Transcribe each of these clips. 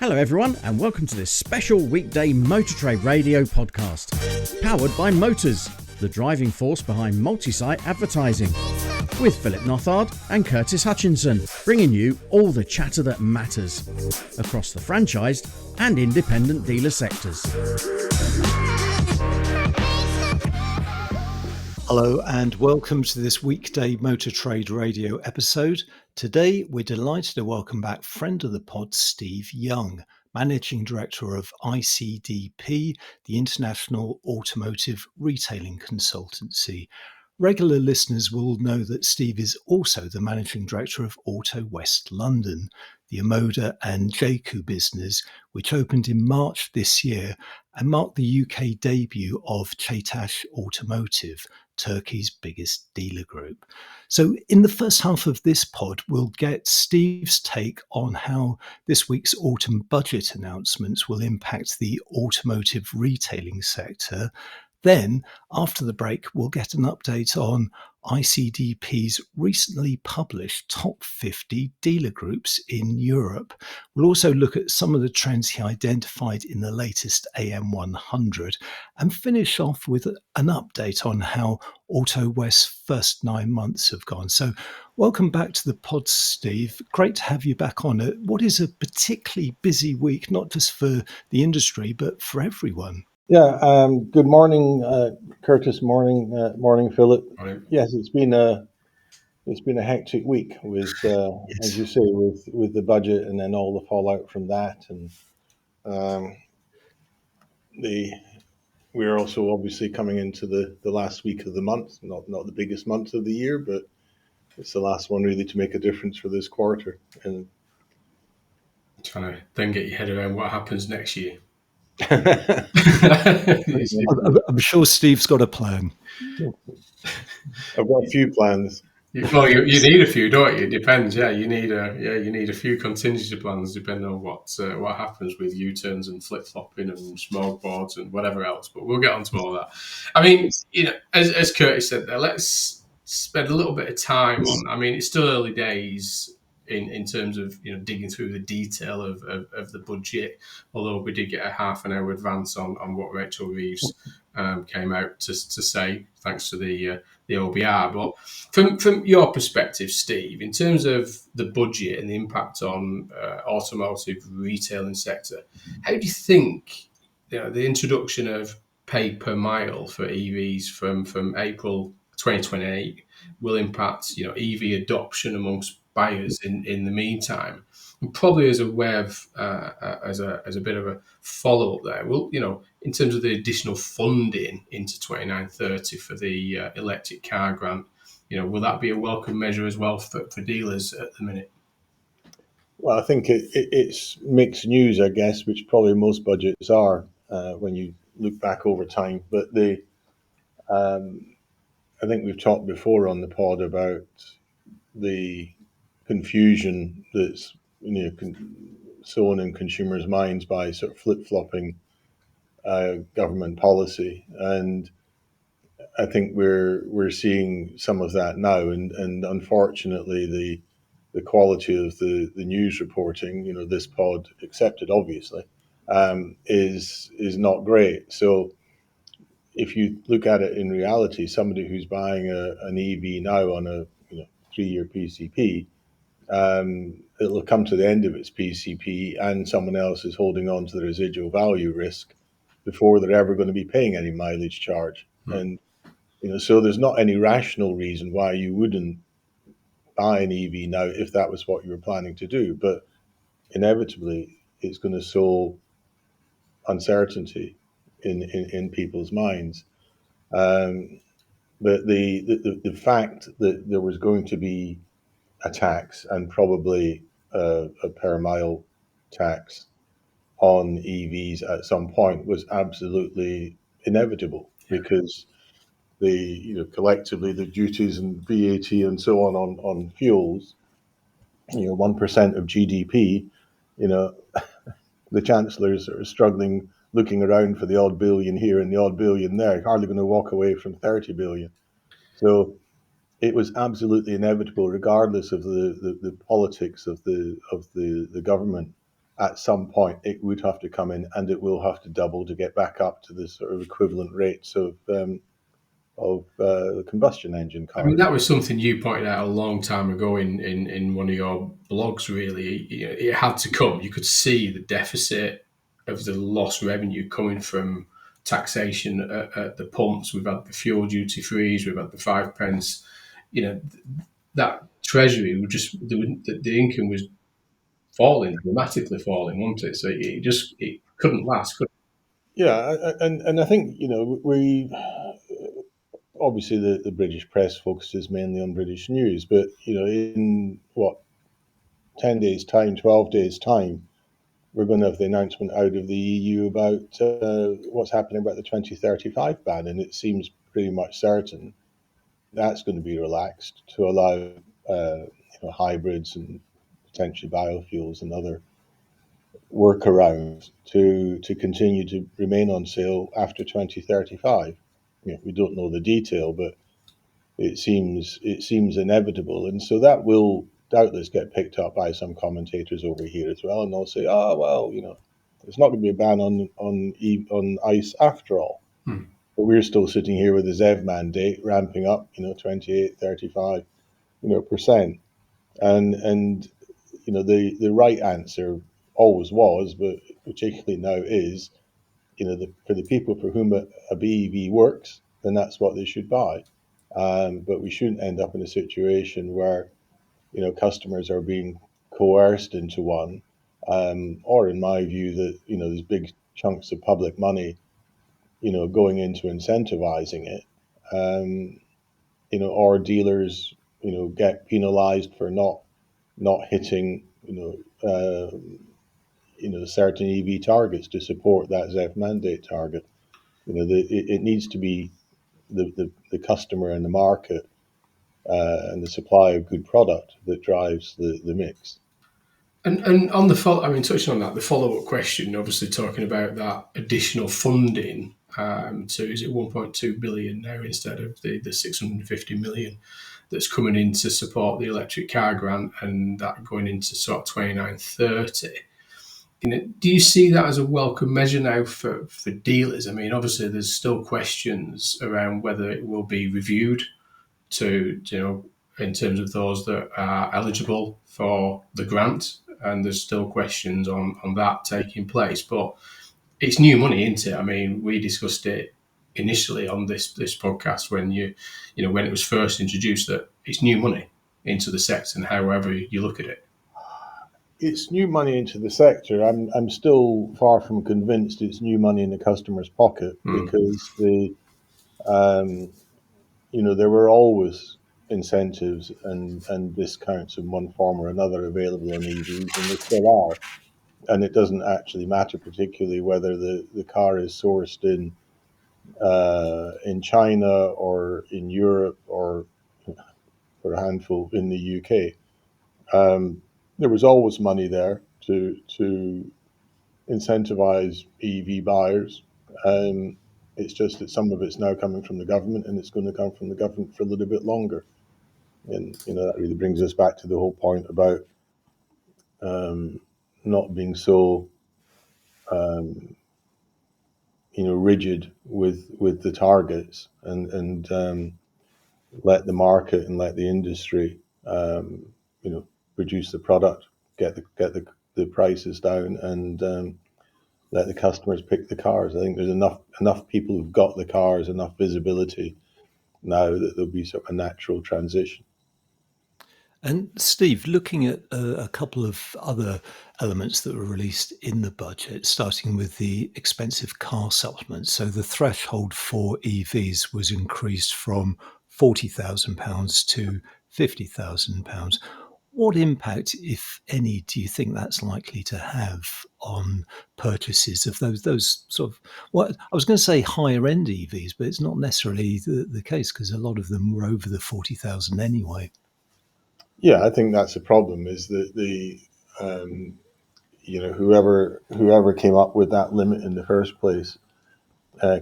Hello everyone and welcome to this special weekday Motor Trade Radio podcast, powered by Motors, the driving force behind multi-site advertising, with Philip Nothard and Curtis Hutchinson, bringing you all the chatter that matters across the franchised and independent dealer sectors. Hello and welcome to this weekday Motor Trade Radio episode. Today we're delighted to welcome back friend of the pod Steve Young, Managing Director of ICDP, the International Automotive Retailing Consultancy. Regular listeners will know that Steve is also the Managing Director of Auto West London, the Omoda and Jaecoo business, which opened in March this year and marked the UK debut of Chiswick Automotive, Turkey's biggest dealer group. So in the first half of this pod, we'll get Steve's take on how this week's autumn budget announcements will impact the automotive retailing sector. Then, after the break, we'll get an update on ICDP's recently published top 50 dealer groups in Europe. We'll also look at some of the trends he identified in the latest AM100 and finish off with an update on how Auto West's first 9 months have gone. So welcome back to the pod, Steve. Great to have you back on it. What is a particularly busy week, not just for the industry, but for everyone? Yeah, good morning, Curtis. Morning, Philip. Morning. Yes, it's been a hectic week with, as you say, with the budget and then all the fallout from that, and we're also obviously coming into the last week of the month. Not the biggest month of the year, but it's the last one really to make a difference for this quarter. And trying to then get your head around what happens next year. I'm sure Steve's got a plan. I've got a few plans. Well, you need a few, don't you? It depends. Yeah, you need a few contingency plans depending on what happens with U-turns and flip-flopping and smoke boards and whatever else. But we'll get onto all that. I mean, as Curtis said there, let's spend a little bit of time on. I mean, it's still early days in terms of digging through the detail of the budget, although we did get a half an hour advance on what Rachel Reeves came out to say, thanks to the OBR. But from your perspective, Steve, in terms of the budget and the impact on automotive retailing sector, how do you think the introduction of pay per mile for EVs from April 2028 will impact EV adoption amongst buyers in the meantime? And probably as a way of as a bit of a follow up there, well, in terms of the additional funding into 29-30 for the electric car grant, will that be a welcome measure as well for dealers at the minute? Well, I think it's mixed news, I guess, which probably most budgets are when you look back over time. But I think we've talked before on the pod about the confusion that's sown in consumers' minds by sort of flip-flopping government policy, and I think we're seeing some of that now. And unfortunately, the quality of the news reporting, this pod accepted, obviously, is not great. So if you look at it in reality, somebody who's buying an EV now on a 3-year PCP, it'll come to the end of its PCP and someone else is holding on to the residual value risk before they're ever going to be paying any mileage charge. And so there's not any rational reason why you wouldn't buy an EV now if that was what you were planning to do. But inevitably, it's going to sow uncertainty in people's minds. But the fact that there was going to be a tax and probably a per mile tax on EVs at some point was absolutely inevitable, because collectively the duties and VAT and so on fuels, 1% of GDP, the chancellors are struggling, looking around for the odd billion here and the odd billion there, hardly going to walk away from 30 billion. So it was absolutely inevitable, regardless of the politics of the government, at some point it would have to come in, and it will have to double to get back up to the sort of equivalent rates of the combustion engine I mean, cars. that was something you pointed out a long time ago in one of your blogs, really. It had to come. You could see the deficit of the lost revenue coming from taxation at the pumps. We've had the fuel duty frees, we've had the 5p. That treasury would just, the income was falling, dramatically falling, wasn't it? So it couldn't last, could it? Yeah, and I think we obviously the British press focuses mainly on British news, but in what 10 days time, 12 days time, we're going to have the announcement out of the EU about what's happening about the 2035 ban, and it seems pretty much certain that's going to be relaxed to allow hybrids and potentially biofuels and other workarounds to continue to remain on sale after 2035. We don't know the detail, but it seems inevitable, and so that will doubtless get picked up by some commentators over here as well, and they'll say, "Oh well, there's not going to be a ban on ICE after all." But we're still sitting here with the ZEV mandate ramping up, 28, 35, percent, and the right answer always was, but particularly now is, for the people for whom a BEV works, then that's what they should buy. But we shouldn't end up in a situation where customers are being coerced into one, or in my view that there's big chunks of public money going into incentivizing it, or dealers get penalized for not hitting certain EV targets to support that ZEV mandate target. It needs to be the customer and the market and the supply of good product that drives the mix. And on the touching on that, the follow-up question, obviously talking about that additional funding, so is it 1.2 billion now instead of the 650 million that's coming in to support the electric car grant, and that going into sort of 29-30? Do you see that as a welcome measure now for dealers? I mean, obviously there's still questions around whether it will be reviewed to, in terms of those that are eligible for the grant, and there's still questions on that taking place. But it's new money, isn't it? I mean, we discussed it initially on this podcast when when it was first introduced, that it's new money into the sector, and however you look at it. It's new money into the sector. I'm still far from convinced it's new money in the customer's pocket, because there were always incentives and discounts in one form or another available on EVs, and they still are. And it doesn't actually matter particularly whether the car is sourced in China or in Europe or for a handful in the UK. There was always money there to incentivize EV buyers. It's just that some of it's now coming from the government, and it's going to come from the government for a little bit longer. And that really brings us back to the whole point about not being so rigid with the targets, and let the market and let the industry produce the product, get the prices down, and let the customers pick the cars. I think there's enough people who've got the cars, enough visibility now that there'll be sort of a natural transition. And Steve, looking at a couple of other elements that were released in the budget, starting with the expensive car supplement. So the threshold for EVs was increased from £40,000 to £50,000. What impact, if any, do you think that's likely to have on purchases of those sort of, well, I was going to say higher end EVs, but it's not necessarily the case, because a lot of them were over the 40,000 anyway. Yeah, I think that's the problem, is that whoever came up with that limit in the first place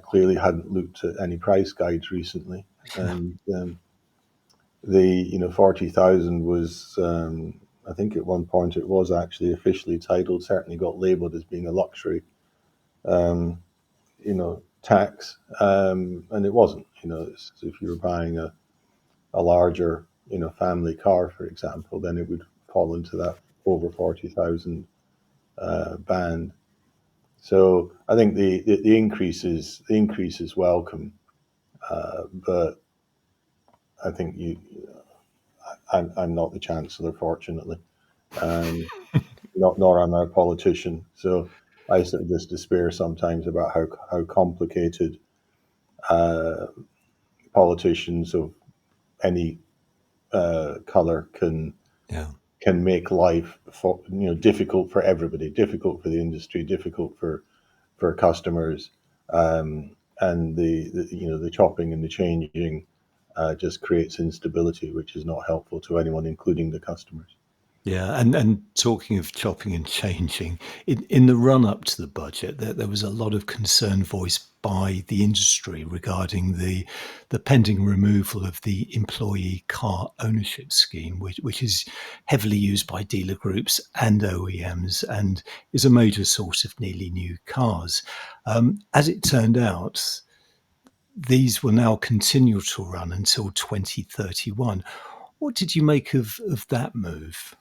clearly hadn't looked at any price guides recently, and the 40,000 was I think at one point it was actually officially titled, certainly got labelled as being a luxury, tax, and it wasn't. If you were buying a larger, family car, for example, then it would fall into that over 40,000 band. So I think the increase is welcome, but I think I'm not the chancellor, fortunately, um, nor am I a politician. So I sort of just despair sometimes about how complicated uh, politicians of any color Yeah. can make life difficult for everybody, difficult for the industry, difficult for customers, and the chopping and the changing just creates instability, which is not helpful to anyone, including the customers. Yeah, and talking of chopping and changing, in the run up to the budget, there was a lot of concern voiced by the industry regarding the pending removal of the employee car ownership scheme, which is heavily used by dealer groups and OEMs and is a major source of nearly new cars. As it turned out, these will now continue to run until 2031. What did you make of that move?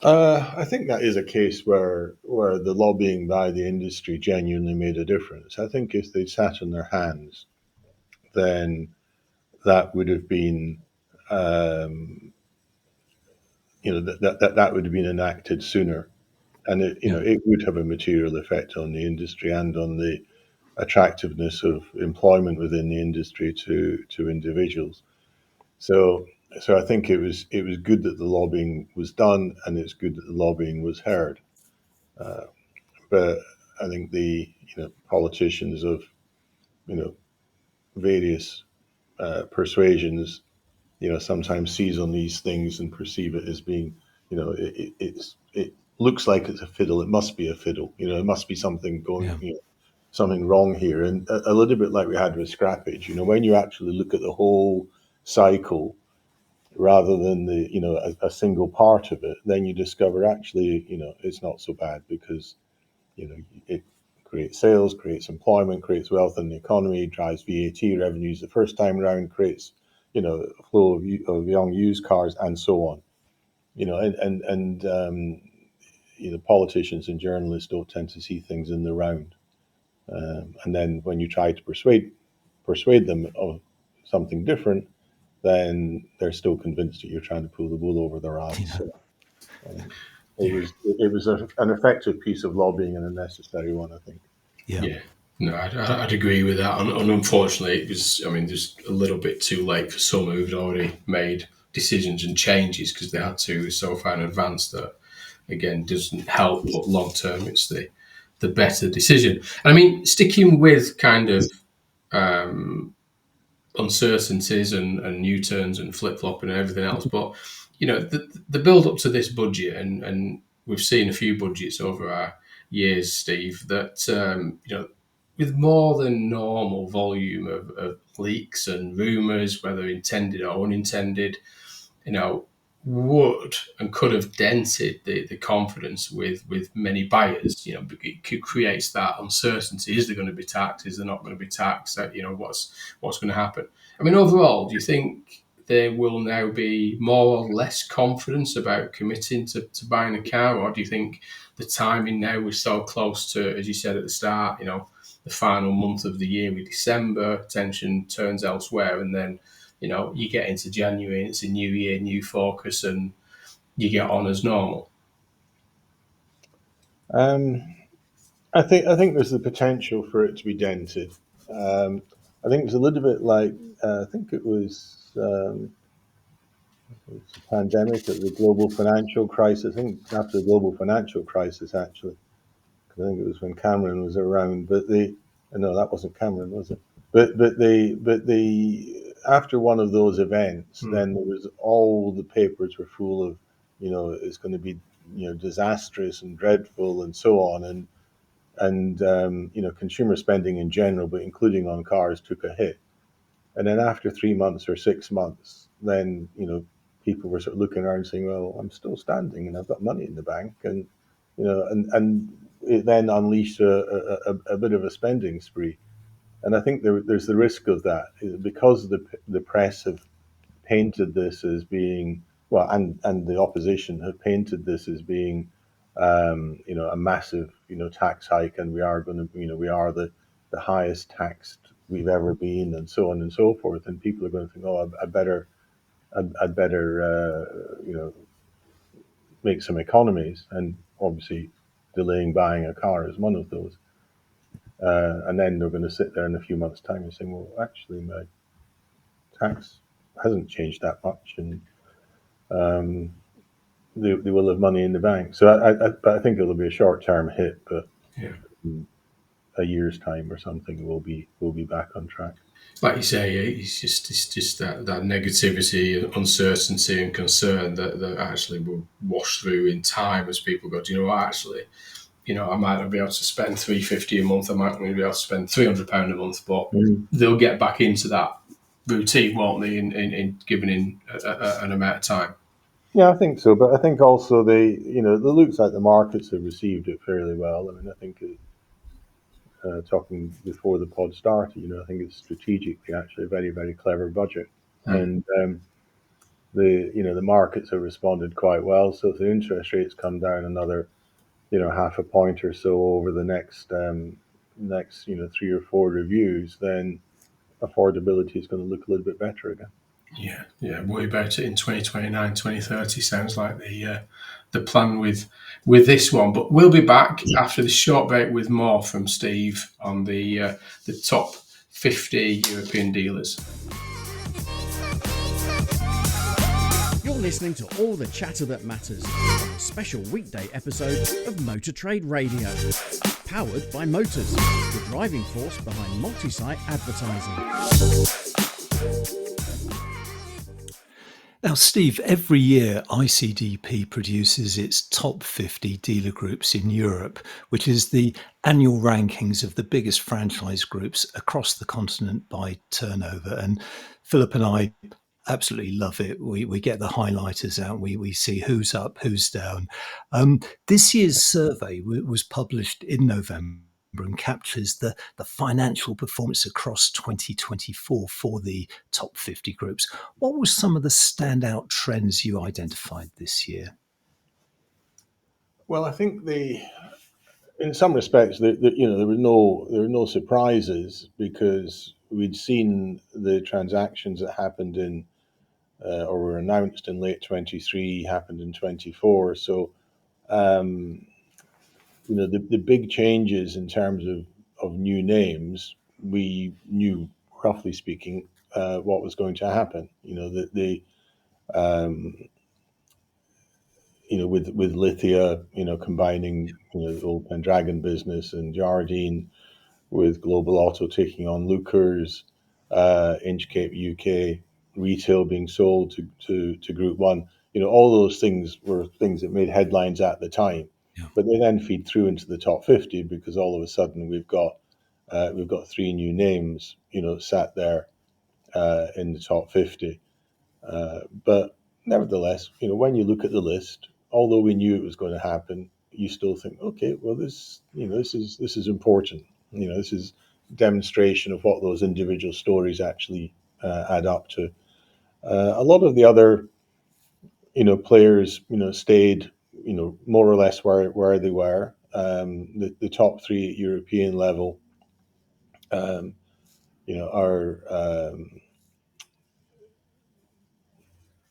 I think that is a case where the lobbying by the industry genuinely made a difference. I think if they'd sat on their hands, then that would have been, that would have been enacted sooner, and Yeah. it would have a material effect on the industry and on the attractiveness of employment within the industry to individuals. So I think it was good that the lobbying was done, and it's good that the lobbying was heard. Uh, but I think the politicians of you know various persuasions sometimes seize on these things and perceive it as being it looks like it's a fiddle. It must be a fiddle. It must be something going Yeah. something wrong here. And a little bit like we had with scrappage. When you actually look at the whole cycle rather than a single part of it, then you discover actually it's not so bad, because it creates sales, creates employment, creates wealth in the economy, drives VAT revenues the first time around, creates a flow of young used cars, and so on. Politicians and journalists don't tend to see things in the round, and then when you try to persuade them of something different, then they're still convinced that you're trying to pull the wool over their eyes. Yeah. So it was an effective piece of lobbying, and a necessary one, I think. Yeah. Yeah, no, I'd agree with that. And unfortunately, it was, I mean, just a little bit too late for some who'd already made decisions and changes because they had to so far in advance that, again, doesn't help. But long term, it's the better decision. I mean, sticking with kind of uncertainties and U-turns and flip-flopping and everything else. But, the build up to this budget, and we've seen a few budgets over our years, Steve, that, with more than normal volume of leaks and rumours, whether intended or unintended, would and could have dented the confidence with many buyers. It creates that uncertainty. Is there going to be tax? Is there not going to be tax? What's going to happen? I mean, overall, do you think there will now be more or less confidence about committing to buying a car, or do you think the timing now is so close to, as you said at the start, the final month of the year with December, attention turns elsewhere, and then you get into January and it's a new year, new focus, and you get on as normal. Um, I think there's the potential for it to be dented. I think it's a little bit like I think it was the pandemic, or the global financial crisis. I think after the global financial crisis, actually, 'cause I think it was when Cameron was around. But no, that wasn't Cameron, was it? But after one of those events, then there was all the papers were full of, it's going to be disastrous and dreadful and so on, and consumer spending in general, but including on cars, took a hit. And then after 3 months or 6 months, then people were sort of looking around saying, well, I'm still standing and I've got money in the bank. And, and it then unleashed a bit of a spending spree. And I think there's the risk of that because the press have painted this as being, well, and the opposition have painted this as being, a massive, tax hike, and we are going to, we are the highest taxed we've ever been, and so on and so forth. And people are going to think, oh, I'd better, make some economies, and obviously delaying buying a car is one of those. And then they're going to sit there in a few months' time and say, well, actually, my tax hasn't changed that much, and they will have money in the bank. So but I think it'll be a short-term hit, but Yeah. in a year's time or something, we'll be back on track. Like you say, it's just that negativity, uncertainty, and concern that actually will wash through in time as people go, do you know what, actually, I might not be able to spend $350 a month, I might not be able to spend £300 a month, but they'll get back into that routine, won't they, in giving in an amount of time. Yeah, I think so. But I think also it looks like the markets have received it fairly well. I mean, I think talking before the pod started, I think it's strategically actually a very, very clever budget. And the markets have responded quite well. So if the interest rates come down another, half a point or so over the next 3 or 4 reviews, then affordability is going to look a little bit better again. Yeah. Worry about it in 2029, 2030 sounds like the plan with this one. But we'll be back after this short break with more from Steve on the top 50 European dealers. You're listening to All the Chatter That Matters, a special weekday episode of Motor Trade Radio, powered by Motors, the driving force behind multi-site advertising. Now, Steve, every year ICDP produces its top 50 dealer groups in Europe, which is the annual rankings of the biggest franchise groups across the continent by turnover. And Philip and I absolutely love it. We get the highlighters out. We see who's up, who's down. This year's survey was published in November and captures the financial performance across 2024 for the top 50 groups. What were some of the standout trends you identified this year? Well, I think in some respects, there were no surprises because we'd seen the transactions that happened in or were announced in late 23 happened in 24. So, the big changes in terms of new names, we knew, roughly speaking, what was going to happen. With Lithia, combining, the old Pendragon business and Jardine, with Global Auto taking on Lookers, Inchcape UK retail being sold to Group One. All those things were things that made headlines at the time, but they then feed through into the top 50 because all of a sudden we've got 3 new names, sat there in the top 50. But nevertheless, when you look at the list, although we knew it was going to happen, you still think, okay, well, this is important. This is demonstration of what those individual stories actually add up to. A lot of the other, players, stayed, more or less where they were. The top 3 at European level, are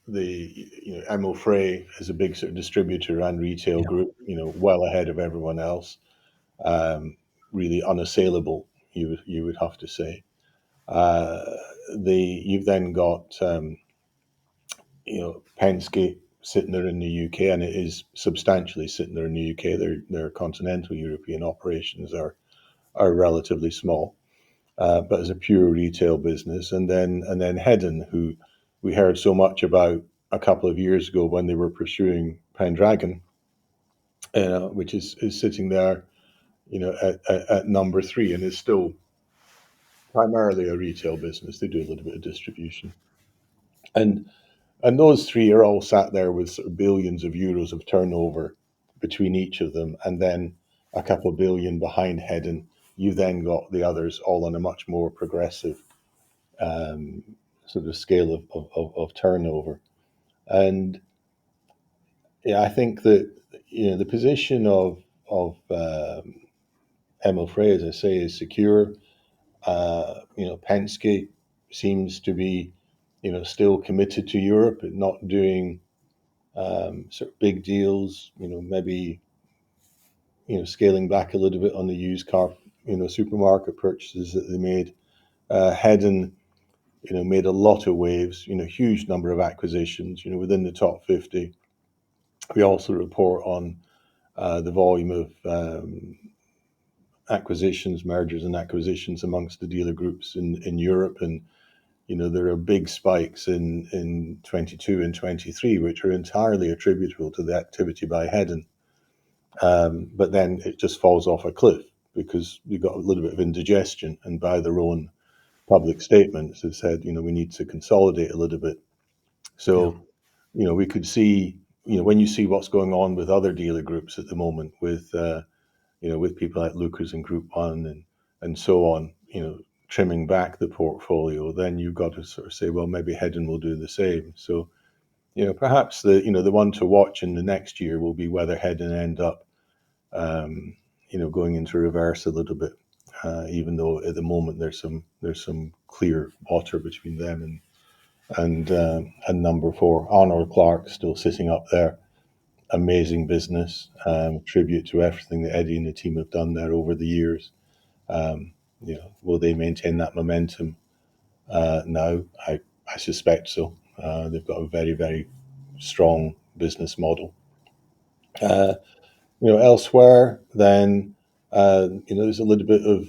the Ammo Frey is a big sort of distributor and retail group, well ahead of everyone else. Really unassailable, you would have to say. You've then got Penske sitting there in the UK, and it is substantially sitting there in the UK. Their continental European operations are relatively small, but as a pure retail business, and then Hedden, who we heard so much about a couple of years ago when they were pursuing Pendragon, which is sitting there, at number 3, and is still primarily a retail business. They do a little bit of distribution, and And those three are all sat there with sort of billions of euros of turnover between each of them, and then a couple of billion behind Hedden. You then got the others all on a much more progressive sort of scale of turnover. And yeah, I think that the position of Emil Frey, as I say, is secure. Penske seems to be still committed to Europe and not doing sort of big deals. Maybe scaling back a little bit on the used car supermarket purchases that they made. Hedden made a lot of waves, huge number of acquisitions, within the top 50. We also report on the volume of acquisitions, mergers and acquisitions amongst the dealer groups in Europe. And, there are big spikes in 22 and 23, which are entirely attributable to the activity by Hedden. But then it just falls off a cliff because you've got a little bit of indigestion, and by their own public statements have said, we need to consolidate a little bit. So, we could see, when you see what's going on with other dealer groups at the moment, with people like Lucas and Group One and so on, trimming back the portfolio, then you've got to sort of say, well, maybe Hedden will do the same. So, perhaps the one to watch in the next year will be whether Hedden end up, going into reverse a little bit. Even though at the moment there's some clear water between them and number 4, Arnold Clark, still sitting up there. Amazing business. Tribute to everything that Eddie and the team have done there over the years. Will they maintain that momentum now? I suspect so. They've got a very, very strong business model. Elsewhere, then there's a little bit of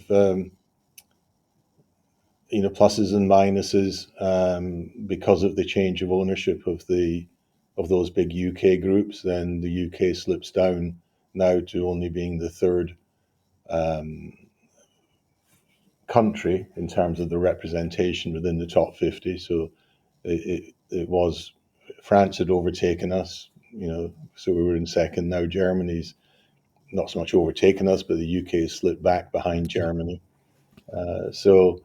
pluses and minuses because of the change of ownership of those big UK groups. Then the UK slips down now to only being the third country in terms of the representation within the top 50. So it was France had overtaken us, so we were in second. Now Germany's not so much overtaken us, but the UK slipped back behind Germany. So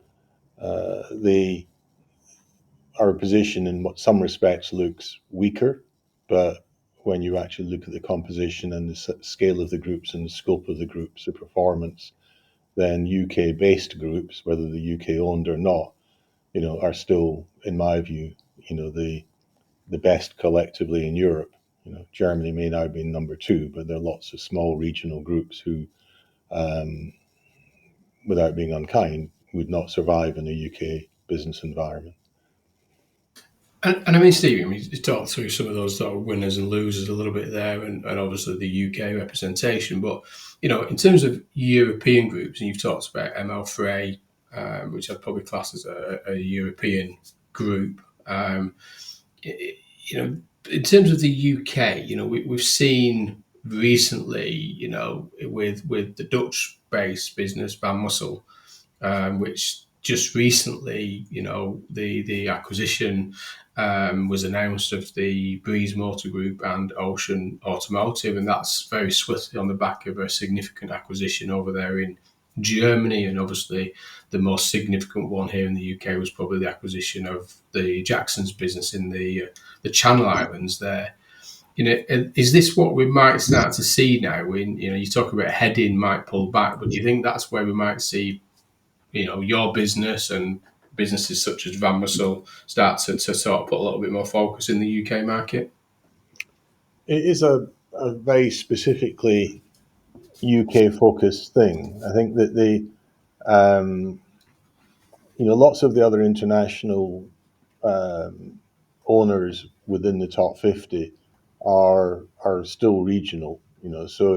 our position in some respects looks weaker, but when you actually look at the composition and the scale of the groups and the scope of the groups, the performance, then UK-based groups, whether the UK owned or not, are still, in my view, the best collectively in Europe. Germany may now be number 2, but there are lots of small regional groups who, without being unkind, would not survive in a UK business environment. And I mean, Steve, you talked through some of those sort of winners and losers a little bit there, and obviously the UK representation. But, in terms of European groups, and you've talked about ML Frey, which I'd probably class as a European group. In terms of the UK, we've seen recently, with the Dutch-based business Van Mussel, which just recently, the acquisition was announced of the Breeze Motor Group and Ocean Automotive, and that's very swiftly on the back of a significant acquisition over there in Germany. And obviously the most significant one here in the UK was probably the acquisition of the Jackson's business in the Channel Islands there. Is this what we might start to see now? When you talk about Hedden might pull back, but do you think that's where we might see your business and businesses such as Van Mussel start to sort of put a little bit more focus in the UK market? It is a very specifically UK focused thing. I think that lots of the other international owners within the top 50 are still regional. So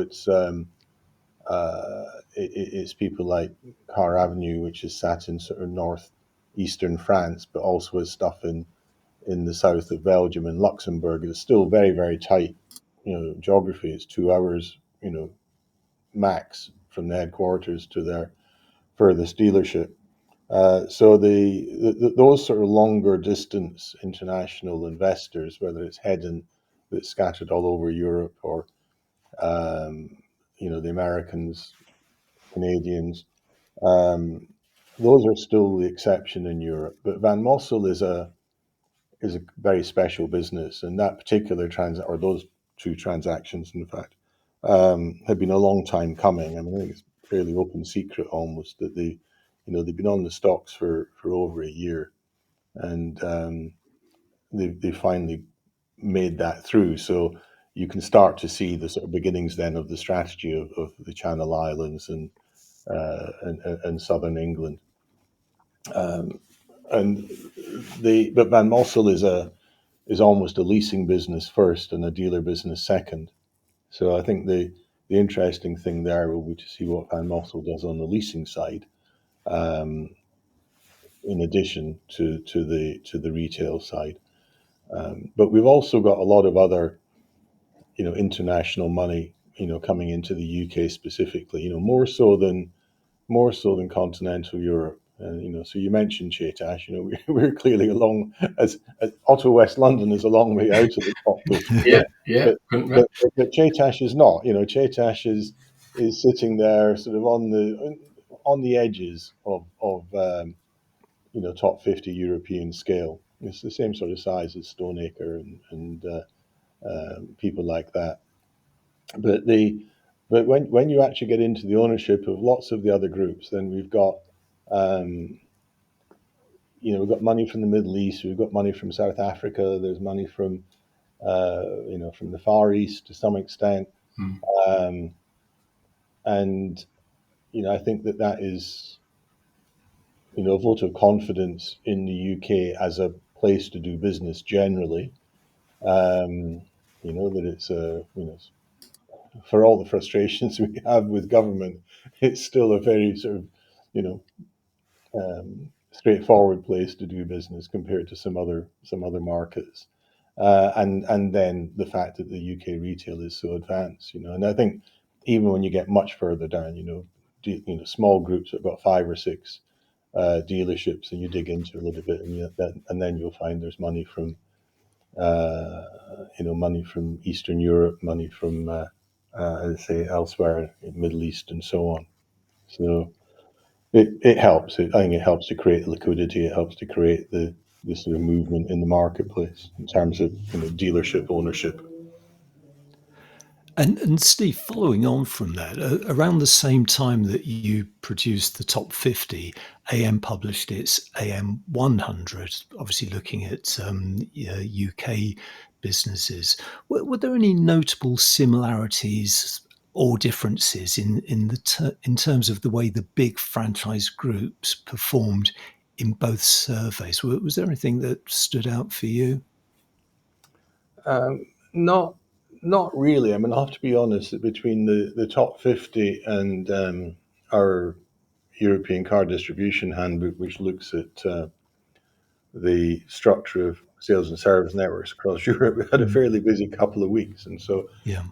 it's people like Car Avenue, which is sat in sort of northeastern France, but also has stuff in the south of Belgium and Luxembourg. It's still very, very tight, geography. It's 2 hours, max from the headquarters to their furthest dealership. So those sort of longer distance international investors, whether it's Hedon that's scattered all over Europe, or um, the Americans, Canadians, um, those are still the exception in Europe. But Van Mossel is a very special business, and that particular or those two transactions, in fact, have been a long time coming. I mean, I think it's fairly open secret almost that they've been on the stocks for over a year, and they finally made that through. So you can start to see the sort of beginnings then of the strategy of the Channel Islands and southern England. And but Van Mossel is almost a leasing business first and a dealer business second. So I think the interesting thing there will be to see what Van Mossel does on the leasing side, um, in addition to the retail side. But we've also got a lot of other international money coming into the UK specifically. More so than continental Europe. And so you mentioned Chetash. We're clearly as Otto West London is a long way out of the top 50, Yeah, yeah. but but Chetash is not. Chetash is sitting there sort of on the edges of top 50 European scale. It's the same sort of size as Stoneacre and people like that. But when you actually get into the ownership of lots of the other groups, then um, we've got money from the Middle East, we've got money from South Africa, there's money from the Far East to some extent, Mm. um, and I think that is a vote of confidence in the UK as a place to do business generally. Um, that it's for all the frustrations we have with government, it's still a very sort of you know straightforward place to do business compared to some other markets. And then the fact that the UK retail is so advanced, and I think even when you get much further down, small groups have got five or six dealerships, and you dig into a little bit, and then you'll find there's money from Eastern Europe, money from I'd say elsewhere in Middle East and so on. So it helps. I think it helps to create liquidity. It helps to create the sort of movement in the marketplace in terms of dealership ownership. And Steve, following on from that, around the same time that you produced the top 50, AM published its AM 100, obviously looking at UK businesses. Were there any notable similarities or differences in terms of the way the big franchise groups performed in both surveys? Was there anything that stood out for you? Not not really. I mean, I have to be honest that between the top 50 and our European car distribution handbook, which looks at the structure of sales and service networks across Europe, we had a Mm, fairly busy couple of weeks, and so yeah,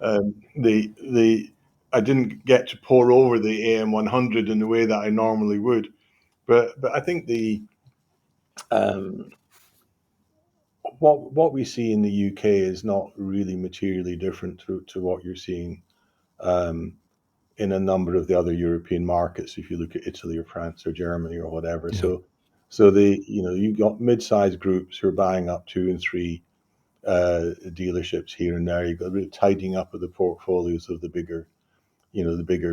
the I didn't get to pour over the AM 100 in the way that I normally would, but I think the um, what we see in the UK is not really materially different to what you're seeing um, in a number of the other European markets. If you look at Italy or France or Germany or whatever, yeah, so you got mid-sized groups who are buying up two and three dealerships here and there. You've got a bit of tidying up of the portfolios of the bigger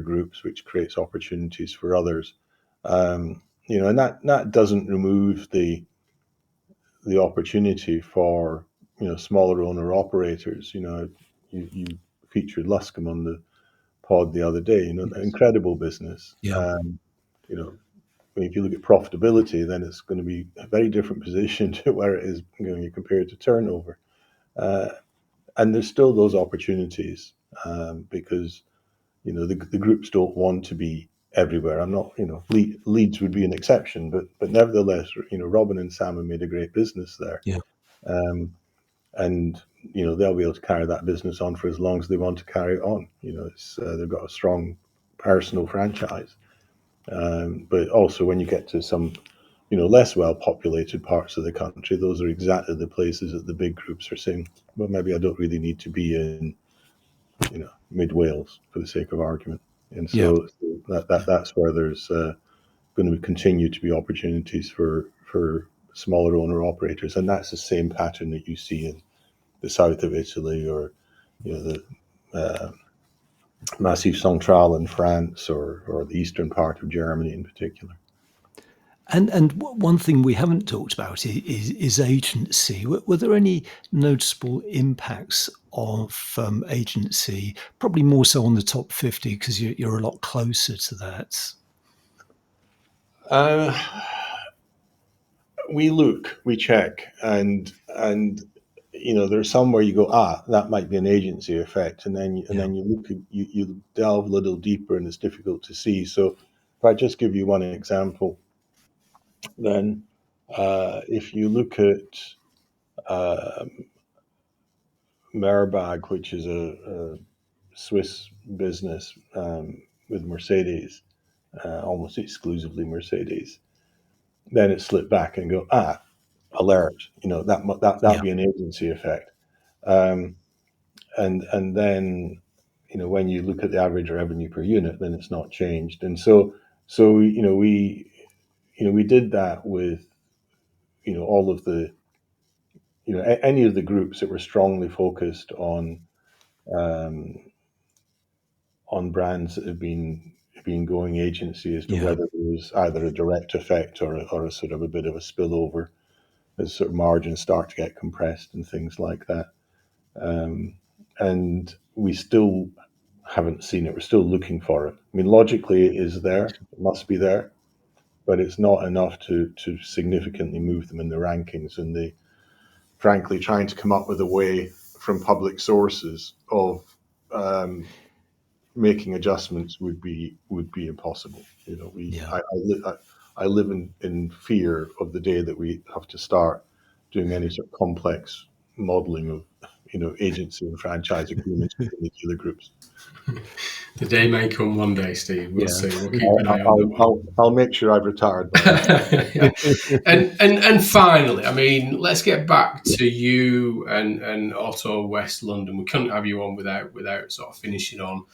groups, which creates opportunities for others. And that doesn't remove the opportunity for smaller owner operators. You featured Luscombe on the pod the other day. Incredible business. yeah, You know, if you look at profitability, then it's going to be a very different position to where it is compared to turnover. Uh, and there's still those opportunities because the groups don't want to be everywhere. I'm not, Leeds would be an exception, but nevertheless, Robin and Sam have made a great business there, yeah. um, and they'll be able to carry that business on for as long as they want to carry it on. They've got a strong personal franchise. But also when you get to some, less well-populated parts of the country, those are exactly the places that the big groups are saying, well, maybe I don't really need to be in, mid Wales for the sake of argument. And Yeah. so that's where there's going to continue to be opportunities for smaller owner operators, and that's the same pattern that you see in the south of Italy, or the Massif Central in France, or the eastern part of Germany in particular. And one thing we haven't talked about is agency. Were there any noticeable impacts of agency? Probably more so on the top 50 because you're a lot closer to that. We check, and there's some where you go, that might be an agency effect, and then Yeah. you look, you delve a little deeper, and it's difficult to see. So if I just give you one example, then if you look at Merbag, which is a Swiss business with Mercedes, almost exclusively Mercedes, then it slipped back and go, alert, that'd Yeah. be an agency effect. Um, and then, when you look at the average revenue per unit, then it's not changed. And so we did that with, all of the, any of the groups that were strongly focused um, on brands that have been going agency, as to Yeah. whether it was either a direct effect, or a sort of a bit of a spillover as sort of margins start to get compressed and things like that. And we still haven't seen it. We're still looking for it. I mean, logically, it is there. It must be there, but it's not enough to significantly move them in the rankings. And frankly, trying to come up with a way from public sources of making adjustments would be impossible. Yeah. I live in fear of the day that we have to start doing any sort of complex modeling of agency and franchise agreements between the dealer groups. The day may come one day, Steve. We'll Yeah. see. We'll keep an eye on that one. I'll make sure I've retired by then. Yeah. And finally, I mean, let's get back to you and Auto West London. We couldn't have you on without sort of finishing on,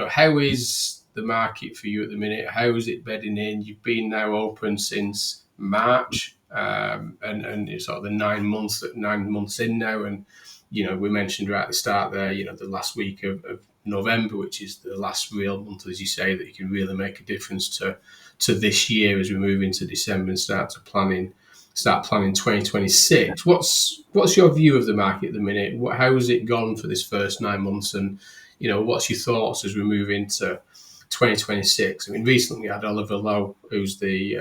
how is the market for you at the minute? How is it bedding in? You've been now open since March, and it's sort of the 9 months in now. And we mentioned right at the start there, the last week of November, which is the last real month, as you say, that you can really make a difference to this year as we move into December and start planning 2026. What's your view of the market at the minute? How has it gone for this first 9 months, and what's your thoughts as we move into 2026? I mean, recently I had Oliver Lowe, who's the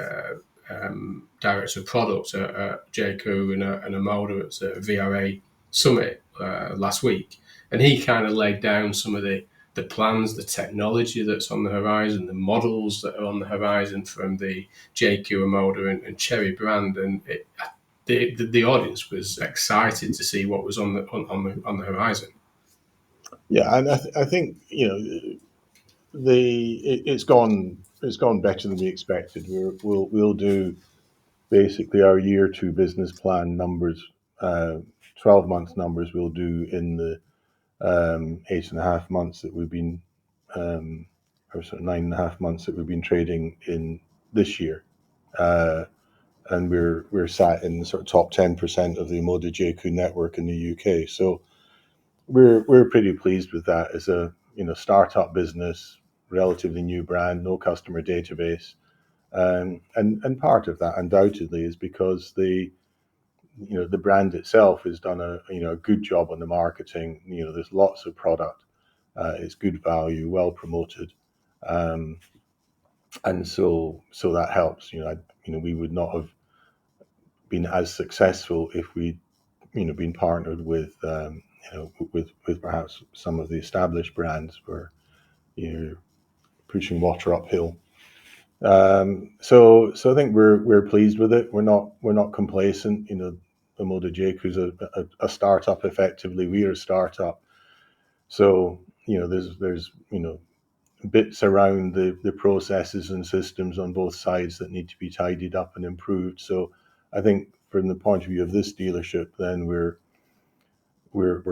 director of product at Jaecoo and Omoda at VRA Summit last week, and he kind of laid down some of the plans, the technology that's on the horizon, the models that are on the horizon from the Jaecoo, Omoda and Cherry brand, and the audience was excited to see what was on the horizon. Yeah, and I think it's gone better than we expected. We'll do basically our year two business plan numbers, 12 months numbers. We'll do in the 8.5 months that we've been, or sort of 9.5 months that we've been trading in this year, and we're sat in the sort of top 10% of the Omoda Jaecoo network in the UK. So we're pretty pleased with that as a startup business, relatively new brand, no customer database, and part of that undoubtedly is because the brand itself has done a good job on the marketing. There's lots of product, it's good value, well promoted, and so that helps. We would not have been as successful if we'd been partnered with with perhaps some of the established brands where you're pushing water uphill. So I think we're pleased with it. We're not complacent. Omoda Jaecoo is a startup. Effectively, we are a startup. So there's bits around the processes and systems on both sides that need to be tidied up and improved. So I think from the point of view of this dealership, then we're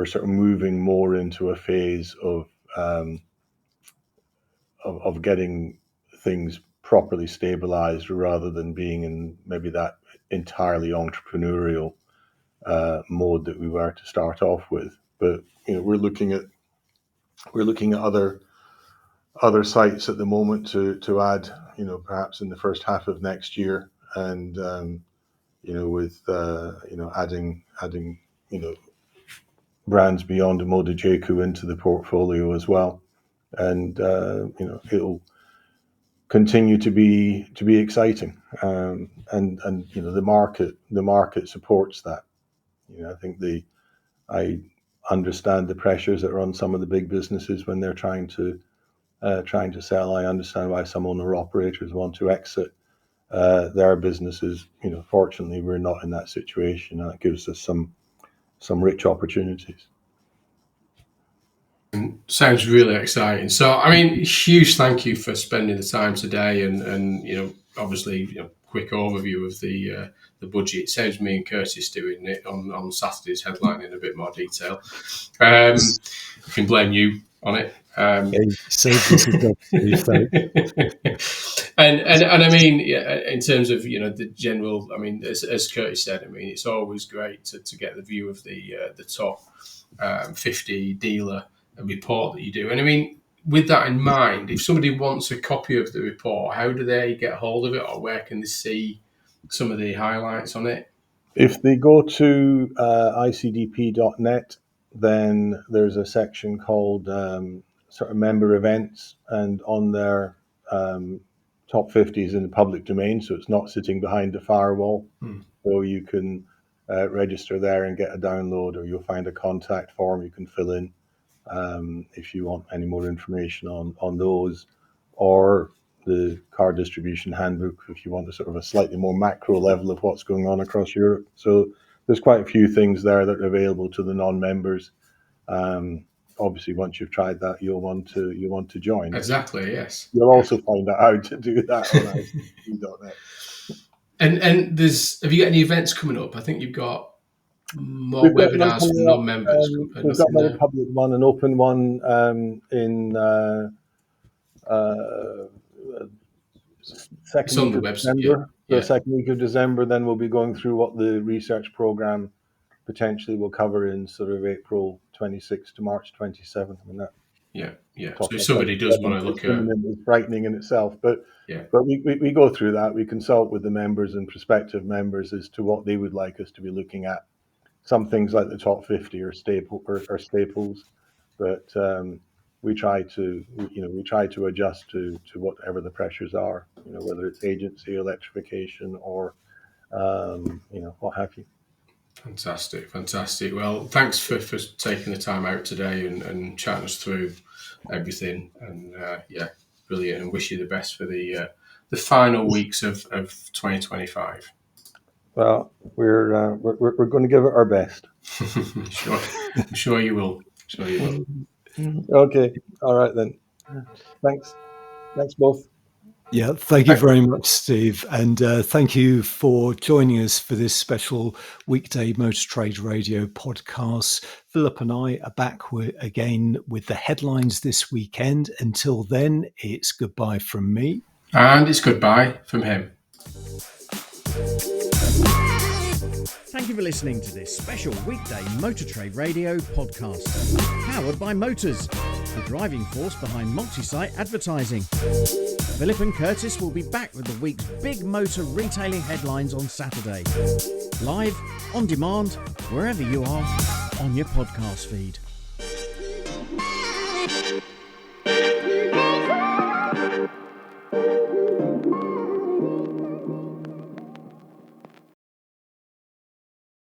sort of moving more into a phase of getting things properly stabilized rather than being in maybe that entirely entrepreneurial mode that we were to start off with. But we're looking at other sites at the moment to add, perhaps in the first half of next year, and with adding brands beyond Omoda and Jaecoo into the portfolio as well, and it'll continue to be exciting, and the market supports that. I think I understand the pressures that are on some of the big businesses when they're trying to sell. I understand why some owner operators want to exit their businesses. Fortunately, we're not in that situation, and that gives us some rich opportunities. Sounds really exciting. So, I mean, huge thank you for spending the time today, and obviously, quick overview of the budget. It saves me and Curtis doing it on Saturday's headline in a bit more detail. I can blame you on it. And I mean, in terms of the general, I mean, as Curtis said, I mean, it's always great to get the view of the top 50 dealer report that you do. And I mean, with that in mind, if somebody wants a copy of the report, how do they get hold of it, or where can they see some of the highlights on it? If they go to ICDP.net, then there's a section called sort of member events, and on there, top 50 is in the public domain, so it's not sitting behind a firewall. So you can register there and get a download, or you'll find a contact form you can fill in if you want any more information on those, or the car distribution handbook if you want a sort of a slightly more macro level of what's going on across Europe. So there's quite a few things there that are available to the non-members. Obviously, once you've tried that, you'll want to join. Exactly, yes. You'll also find out how to do that on ICDP.net. And have you got any events coming up? I think you've got more webinars for non-members. We've got another public one, an open one in second week of December. The second week of December, then we'll be going through what the research program potentially will cover in sort of April 26th to March 27th. I mean, that So if somebody does want to look at it, it's frightening in itself, but we go through that. We consult with the members and prospective members as to what they would like us to be looking at. Some things like the top 50 are staples, but we try to adjust to whatever the pressures are. Whether it's agency, electrification, or what have you. Fantastic. Well, thanks for taking the time out today and chatting us through everything. And brilliant. And wish you the best for the final weeks of 2025. Well, we're going to give it our best. I'm sure you will. Okay. All right then. Thanks both. Yeah, thank you very much, Steve. And thank you for joining us for this special weekday Motor Trade Radio podcast. Philip and I are back again with the headlines this weekend. Until then, it's goodbye from me. And it's goodbye from him. Thank you for listening to this special weekday Motor Trade Radio podcast. Powered by Motors, the driving force behind multi-site advertising. Philip and Curtis will be back with the week's big motor retailing headlines on Saturday. Live, on demand, wherever you are, on your podcast feed.